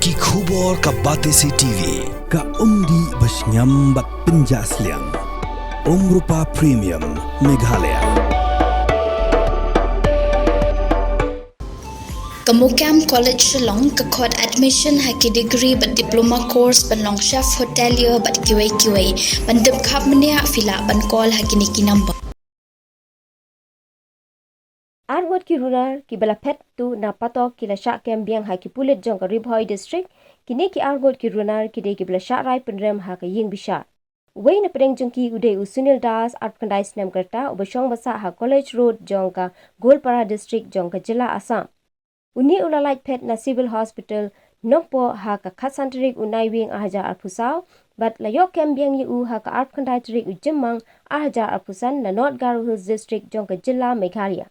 Ki khubor ka Batesi TV ka umdi basnyam bat penjaslian Rupa Premium Meghalaya. Kamukam College Shillong kakot admission haki degree but diploma course ban long chef hotelier but QA ban dip khap mania fila ban call haki niki number. Ngut ki Runar ki bala Phet tu na Phatok ki la sha kem Biang ha ki Pulit jong ka Ribhoi district kini ki Ngut ki Runar ki de ki bala sha rai penrem ha ka ying bisha. Wei na preng jong ki ude Sunil Das art kandais nam karta ubashong basa ha College Road jong ka Golpara district jong ka Jilla Assam. Uni ulalait Phet na civil hospital nokpo ha ka khasantarik unai wing ahaja arpusau but la yok kem Biang yu ha ka art kandai tarik ujemmang ahaja arpusan na North Garo Hills district jong ka Jilla Meghalaya.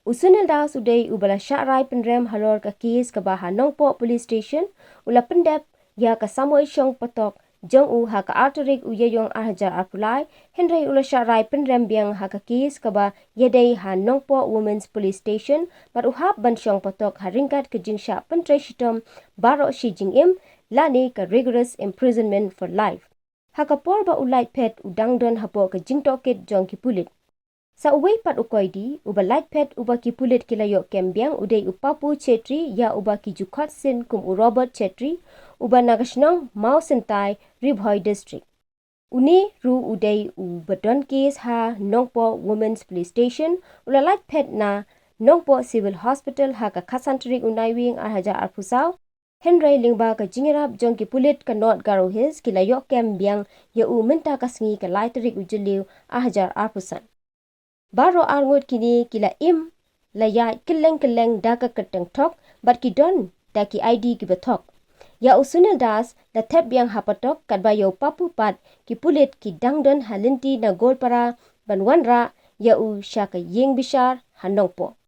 Usunil Das uday ubala sya'rai penrem halor ka kes ka baha nongpo police station ula pendep ya ka samoy syong Phatok jong u ha ka arterik uyayong ahajar arpulai henry ula sya'rai penrem Biang ha ka kes ka ba yedai ha nongpo women's police station bar uhap ban syong Phatok ha ringkat ke jingsya pentre shitom baro shi jingim lani ka rigorous imprisonment for life. Ha ka por ba ulait Phet udangdon hapo ka jingtokit jong ki Pulit. Sa uway pat ukoy di, uba light Phet uba ki Pulit kilayo kem Biang uday upapu Chetri ya uba ki Jukot Sin kum u Robert Chetri uba nagashnong Mau Sentai Ribhoi district. Uni ru uday uba don case ha nongpo women's police station ula light Phet na nongpo civil hospital ha ka khasantarik unai wing ahaja arpusau Henry lingba ka jingirap jong ki Pulit ka North Garo Hills kilayo kem Biang ya u minta kasngi ka laiterik ujiliw ahajar arpusan. Baro Ngut kini kila im laya keleng daka keteng tok bat ki don daki ID ki betok. Ya Usunil Das la tep Biang hapatok kat bayo papu pat ki Pulit ki dangdon halinti na Golpara banwanra ya u syaka ying bishar hanongpo.